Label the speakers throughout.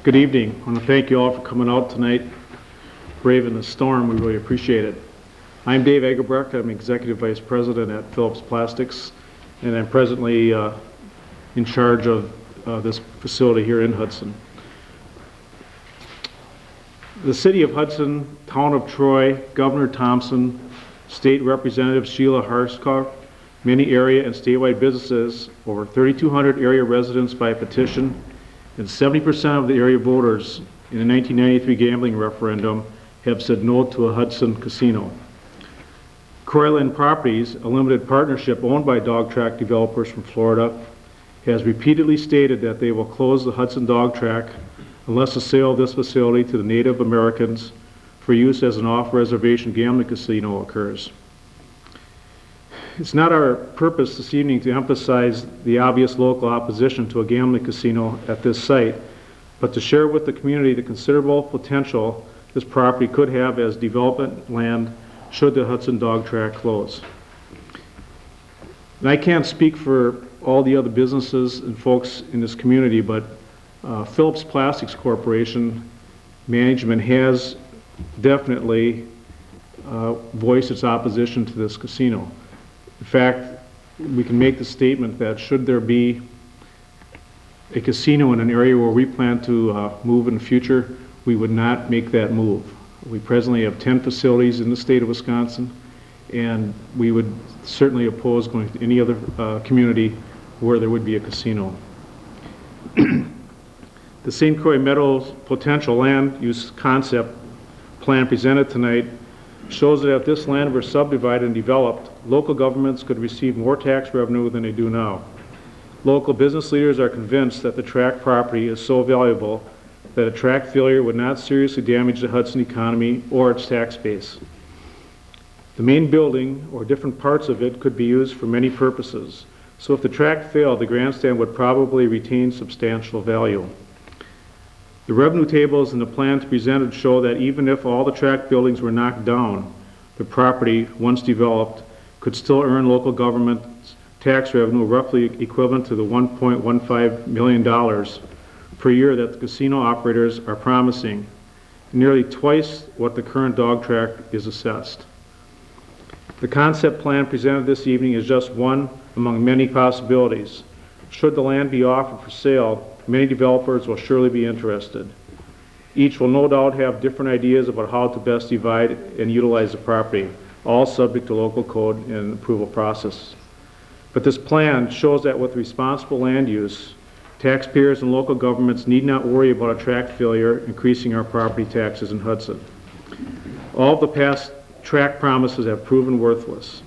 Speaker 1: Good evening. I want to thank you all for coming out tonight, braving the storm. We really appreciate it. I'm Dave Egerbrecht. I'm Executive Vice President at Phillips Plastics, and I'm presently in charge of this facility here in Hudson. The City of Hudson, Town of Troy, Governor Thompson, State Representative Sheila Harskov, many area and statewide businesses, over 3,200 area residents by petition, and 70% of the area voters in the 1993 gambling referendum have said no to a Hudson casino. Croyland Properties, a limited partnership owned by dog track developers from Florida, has repeatedly stated that they will close the Hudson dog track unless the sale of this facility to the Native Americans for use as an off-reservation gambling casino occurs. It's not our purpose this evening to emphasize the obvious local opposition to a gambling casino at this site, but to share with the community the considerable potential this property could have as development land should the Hudson dog track close. And I can't speak for all the other businesses and folks in this community, but Phillips Plastics Corporation management has definitely voiced its opposition to this casino. In fact, we can make the statement that should there be a casino in an area where we plan to move in the future, we would not make that move. We presently have 10 facilities in the state of Wisconsin, and we would certainly oppose going to any other community where there would be a casino. The St. Croix Meadows potential land use concept plan presented tonight shows that if this land were subdivided and developed, local governments could receive more tax revenue than they do now. Local business leaders are convinced that the tract property is so valuable that a tract failure would not seriously damage the Hudson economy or its tax base. The main building or different parts of it could be used for many purposes. So if the tract failed, the grandstand would probably retain substantial value. The revenue tables in the plans presented show that even if all the tract buildings were knocked down, the property, once developed, could still earn local government tax revenue roughly equivalent to the $1.15 million per year that the casino operators are promising, nearly twice what the current dog track is assessed. The concept plan presented this evening is just one among many possibilities. Should the land be offered for sale, many developers will surely be interested. Each will no doubt have different ideas about how to best divide and utilize the property, all subject to local code and approval process. But this plan shows that with responsible land use, taxpayers and local governments need not worry about a tract failure increasing our property taxes in Hudson. All of the past tract promises have proven worthless.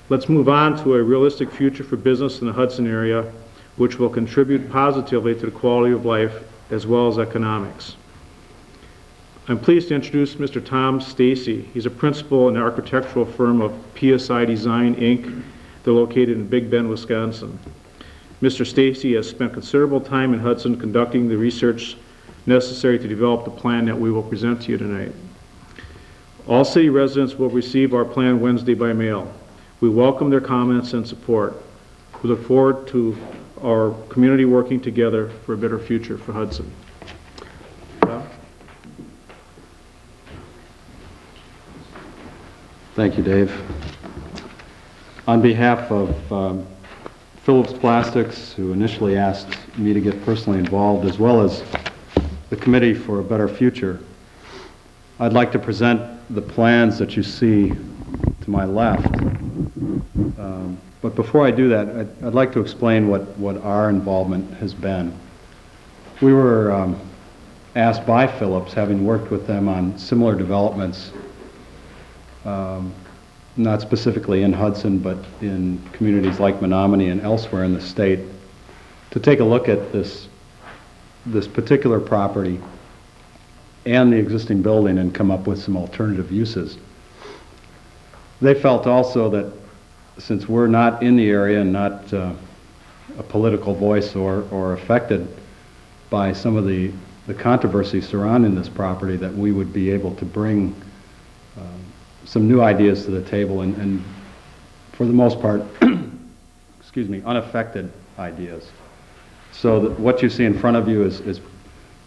Speaker 1: Let's move on to a realistic future for business in the Hudson area, which will contribute positively to the quality of life as well as economics. I'm pleased to introduce Mr. Tom Stacy. He's a principal in the architectural firm of PSI Design, Inc. They're located in Big Bend, Wisconsin. Mr. Stacy has spent considerable time in Hudson conducting the research necessary to develop the plan that we will present to you tonight. All city residents will receive our plan Wednesday by mail. We welcome their comments and support. We look forward to our community working together for a better future for Hudson.
Speaker 2: Thank you, Dave. On behalf of Phillips Plastics, who initially asked me to get personally involved, as well as the Committee for a Better Future, I'd like to present the plans that you see to my left. But before I do that, I'd like to explain what our involvement has been. We were asked by Phillips, having worked with them on similar developments, not specifically in Hudson, but in communities like Menominee and elsewhere in the state, to take a look at this particular property and the existing building and come up with some alternative uses. They felt also that since we're not in the area and not a political voice or affected by some of the controversy surrounding this property, that we would be able to bring some new ideas to the table and for the most part, excuse me, unaffected ideas. So what you see in front of you is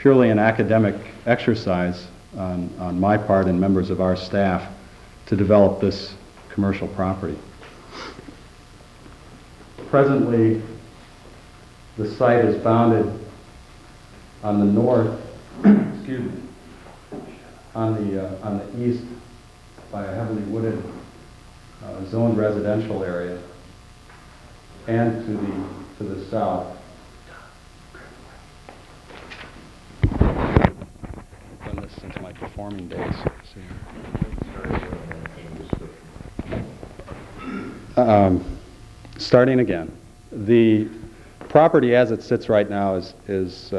Speaker 2: purely an academic exercise on my part and members of our staff to develop this commercial property. Presently, the site is bounded on the north, excuse me, on the east by a heavily wooded zoned residential area, and to the south. I've done this since my performing days. Starting again, the property as it sits right now is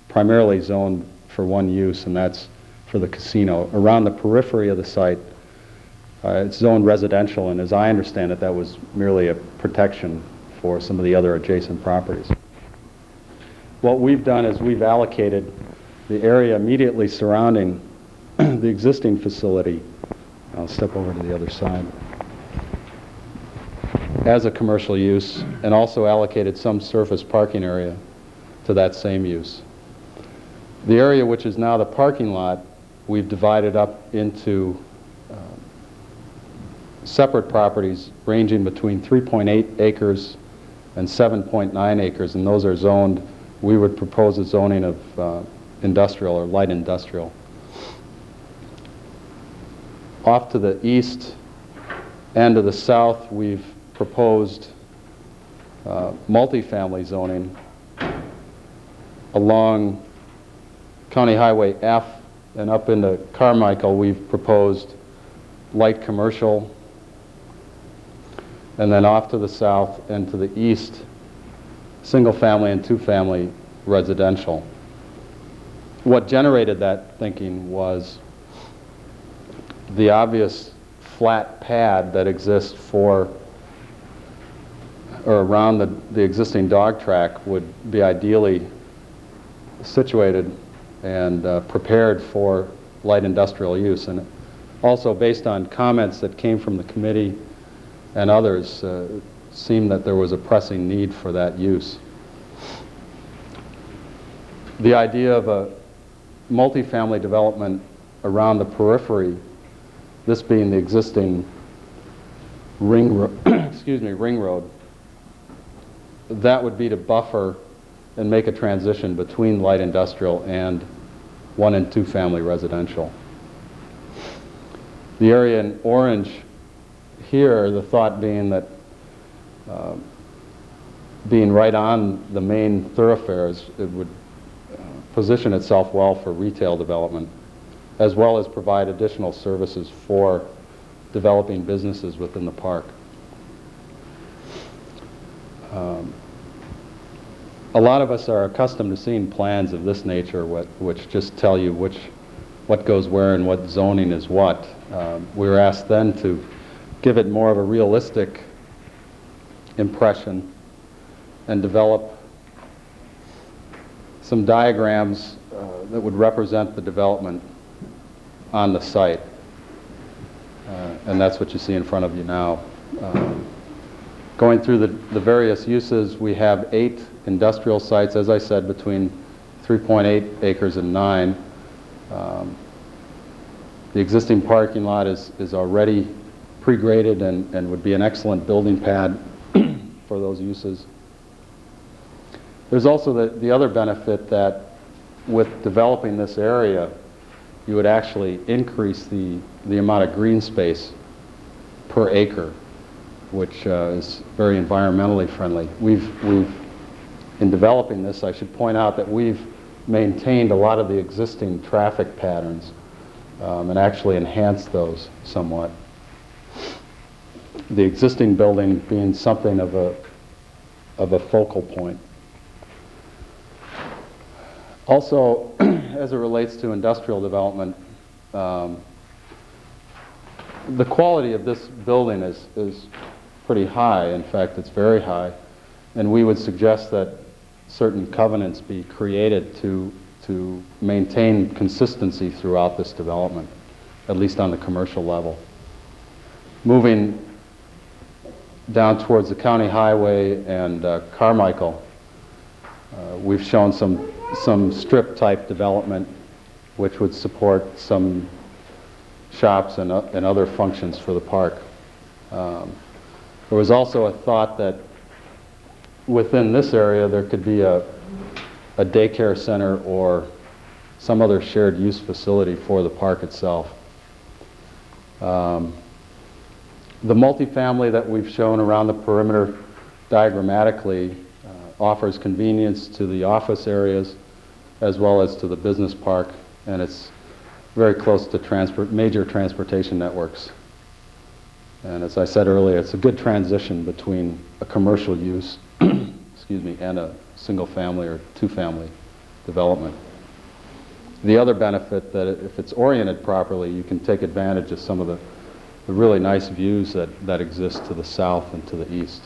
Speaker 2: primarily zoned for one use, and that's for the casino. Around the periphery of the site, it's zoned residential, and as I understand it, that was merely a protection for some of the other adjacent properties. What we've done is we've allocated the area immediately surrounding the existing facility. I'll step over to the other side. As a commercial use, and also allocated some surface parking area to that same use. The area which is now the parking lot, we've divided up into separate properties ranging between 3.8 acres and 7.9 acres, and those are zoned, we would propose a zoning of industrial or light industrial. Off to the east and to the south, we've proposed multifamily zoning along County Highway F and up into Carmichael. We've proposed light commercial, and then off to the south and to the east, single family and two family residential. What generated that thinking was the obvious flat pad that exists for or around the existing dog track would be ideally situated and prepared for light industrial use. And also, based on comments that came from the committee and others, seemed that there was a pressing need for that use. The idea of a multifamily development around the periphery, this being the existing ring road, that would be to buffer and make a transition between light industrial and 1 and 2 family residential. The area in orange here, the thought being that being right on the main thoroughfares, it would position itself well for retail development, as well as provide additional services for developing businesses within the park. A lot of us are accustomed to seeing plans of this nature which just tell you what goes where and what zoning is what. We were asked then to give it more of a realistic impression and develop some diagrams that would represent the development on the site. And that's what you see in front of you now. Going through the various uses, we have 8 industrial sites, as I said, between 3.8 acres and 9. The existing parking lot is already pre-graded and would be an excellent building pad for those uses. There's also the other benefit that with developing this area, you would actually increase the amount of green space per acre, which is very environmentally friendly. In developing this, I should point out that we've maintained a lot of the existing traffic patterns and actually enhanced those somewhat. The existing building being something of a focal point. Also, as it relates to industrial development, the quality of this building is pretty high. In fact, it's very high. And we would suggest that certain covenants be created to maintain consistency throughout this development, at least on the commercial level. Moving down towards the county highway and Carmichael, we've shown some some strip-type development which would support some shops and other functions for the park. There was also a thought that within this area there could be a daycare center or some other shared use facility for the park itself. The multifamily that we've shown around the perimeter diagrammatically offers convenience to the office areas as well as to the business park, and it's very close to major transportation networks. And as I said earlier, it's a good transition between a commercial use excuse me, and a single family or two-family development. The other benefit that if it's oriented properly, you can take advantage of some of the really nice views that exist to the south and to the east.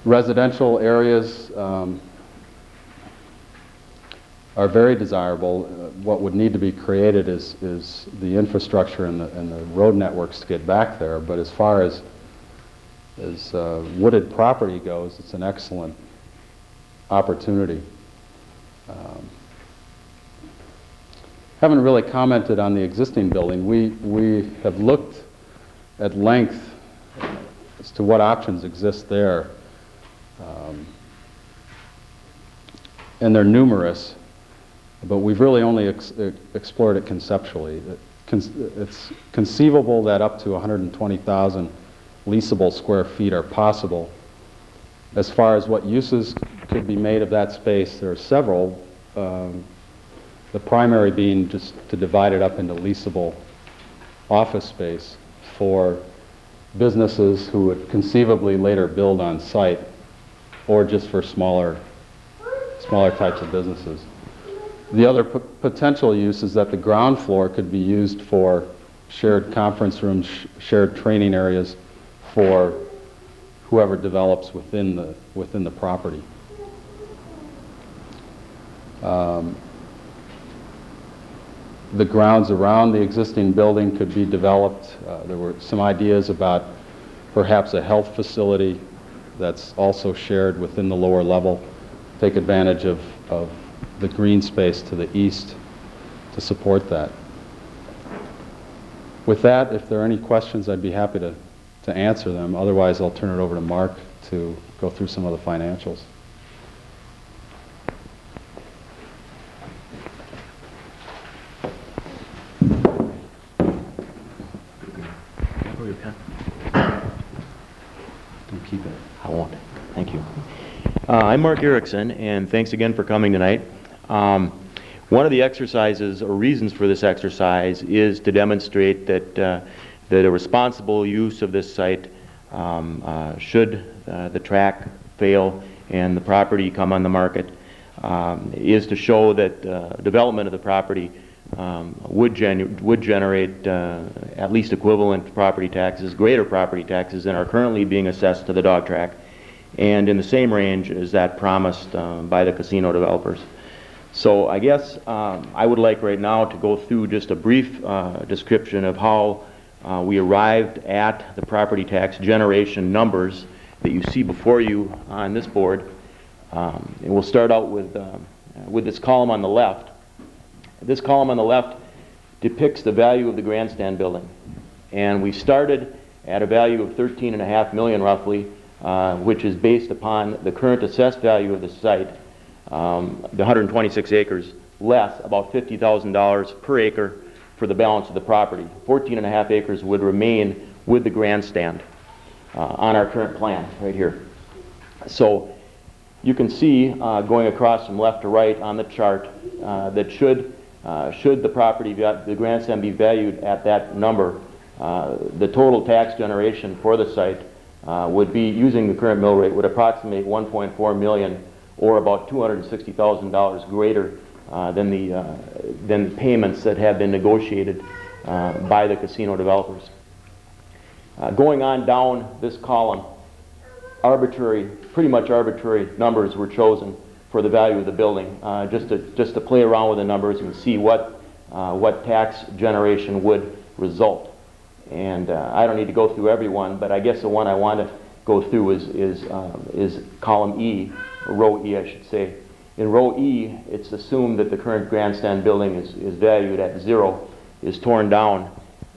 Speaker 2: Residential areas are very desirable. What would need to be created is the infrastructure and the road networks to get back there. But as far as wooded property goes, it's an excellent opportunity. Haven't really commented on the existing building. We have looked at length as to what options exist there. And they're numerous, but we've really only explored it conceptually. It's conceivable that up to 120,000 leasable square feet are possible. As far as what uses could be made of that space, there are several. The primary being just to divide it up into leasable office space for businesses who would conceivably later build on site, or just for smaller types of businesses. The other potential use is that the ground floor could be used for shared conference rooms, shared training areas for whoever develops within the property. The grounds around the existing building could be developed. There were some ideas about perhaps a health facility that's also shared within the lower level, take advantage of the green space to the east to support that. With that, if there are any questions, I'd be happy to answer them. Otherwise, I'll turn it over to Mark to go through some of the financials.
Speaker 3: Don't keep it. I won't. Thank you. I'm Mark Erickson, and thanks again for coming tonight. One of the exercises or reasons for this exercise is to demonstrate that a responsible use of this site, should the track fail and the property come on the market, is to show that development of the property would generate at least equivalent property taxes, greater property taxes than are currently being assessed to the dog track, and in the same range as that promised by the casino developers. So I guess I would like right now to go through just a brief description of how we arrived at the property tax generation numbers that you see before you on this board. And we'll start out with this column on the left. This column on the left depicts the value of the grandstand building. And we started at a value of $13.5 million roughly, which is based upon the current assessed value of the site, the 126 acres, less about $50,000 per acre for the balance of the property. 14.5 acres would remain with the grandstand on our current plan right here. So you can see going across from left to right on the chart that should the property, the grandstand be valued at that number, the total tax generation for the site would be, using the current mill rate, would approximate $1.4 million, or about $260,000 greater than the payments that have been negotiated by the casino developers. Going on down this column, pretty much arbitrary numbers were chosen for the value of the building, just to play around with the numbers and see what tax generation would result. And I don't need to go through every one, but I guess the one I want to go through is column E, or row E, I should say. In row E, it's assumed that the current grandstand building is valued at 0, is torn down,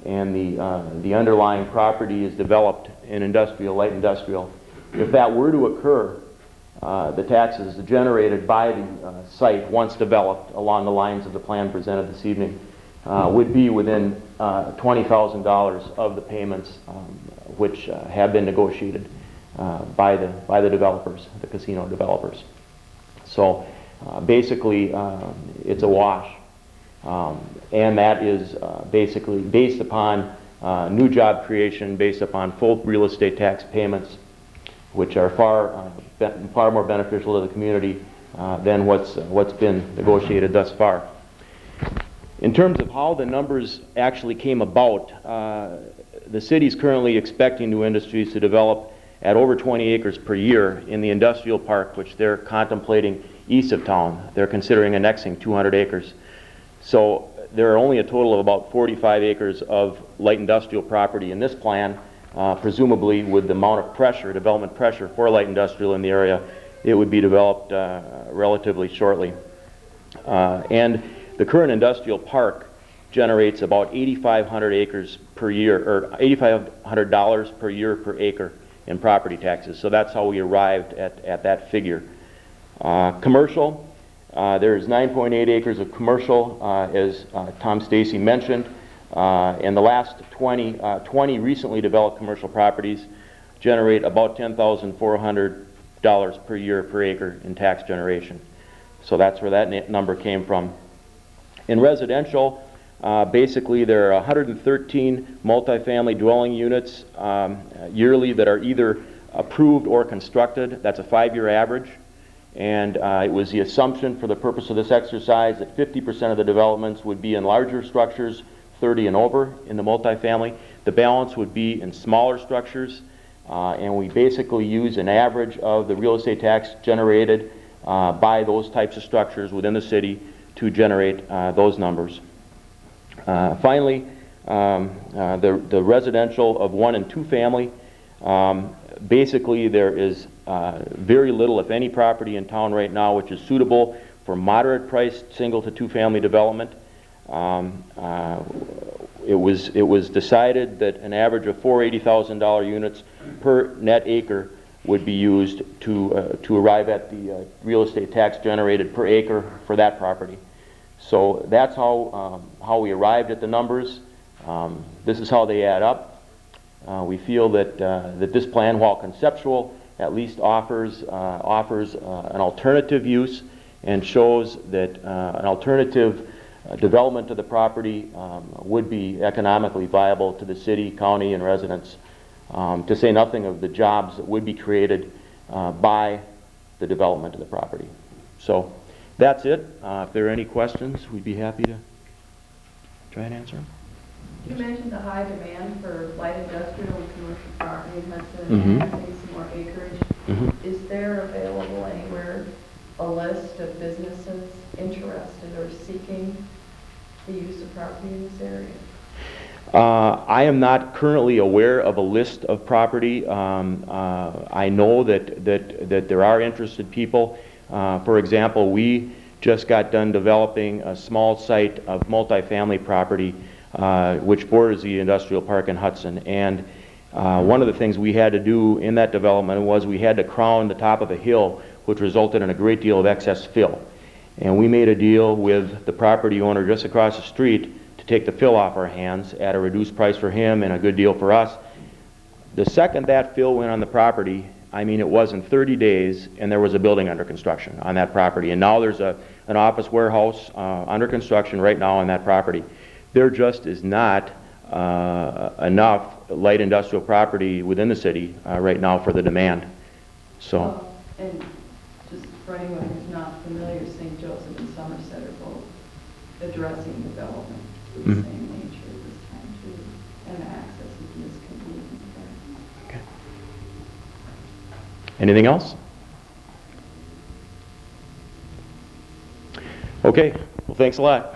Speaker 3: and the underlying property is developed in industrial, light industrial. If that were to occur, the taxes generated by the site, once developed along the lines of the plan presented this evening, would be within $20,000 of the payments which have been negotiated by the developers, the casino developers. So basically, it's a wash. And that is basically based upon new job creation, based upon full real estate tax payments, which are far more beneficial to the community than what's been negotiated thus far. In terms of how the numbers actually came about, the city is currently expecting new industries to develop at over 20 acres per year in the industrial park, which they're contemplating east of town. They're considering annexing 200 acres. So there are only a total of about 45 acres of light industrial property in this plan. Presumably with the amount of pressure, development pressure for light industrial in the area, it would be developed relatively shortly. And the current industrial park generates about 8,500 acres per year, or $8,500 per year per acre in property taxes. So that's how we arrived at that figure. Commercial, there's 9.8 acres of commercial, as Tom Stacy mentioned. And the last 20 recently developed commercial properties generate about $10,400 per year per acre in tax generation. So that's where that number came from. In residential, basically there are 113 multifamily dwelling units yearly that are either approved or constructed. That's a 5-year average. And it was the assumption for the purpose of this exercise that 50% of the developments would be in larger structures, 30 and over in the multifamily. The balance would be in smaller structures, and we basically use an average of the real estate tax generated by those types of structures within the city to generate those numbers. Finally, the residential of 1 and 2 family, basically there is very little, if any, property in town right now which is suitable for moderate priced single to 2 family development. It was decided that an average of 4 $80,000 units per net acre would be used to arrive at the real estate tax generated per acre for that property. So that's how we arrived at the numbers. This is how they add up. We feel that this plan, while conceptual, at least offers an alternative use and shows that an alternative development of the property would be economically viable to the city, county, and residents, to say nothing of the jobs that would be created by the development of the property. So that's it. If there are any questions, we'd be happy to try and answer them.
Speaker 4: You mentioned the high demand for light industrial and commercial property in Hudson
Speaker 3: Mm-hmm.
Speaker 4: and adding some more acreage.
Speaker 3: Mm-hmm.
Speaker 4: Is there available anywhere a list of businesses interested or seeking the use of property in this area?
Speaker 3: I am not currently aware of a list of property. I know that there are interested people. For example, we just got done developing a small site of multifamily property which borders the industrial park in Hudson. And one of the things we had to do in that development was we had to crown the top of a hill, which resulted in a great deal of excess fill. And we made a deal with the property owner just across the street to take the fill off our hands at a reduced price for him and a good deal for us. The second that fill went on the property, I mean, it was in 30 days, and there was a building under construction on that property. And now there's an office warehouse under construction right now on that property. There just is not enough light industrial property within the city right now for the demand. So.
Speaker 4: And just for anyone who's not familiar, St. Joseph and Somerset are both addressing development of the same nature this time too, and access is convenient there.
Speaker 3: Okay. Anything else? Okay. Well, thanks a lot.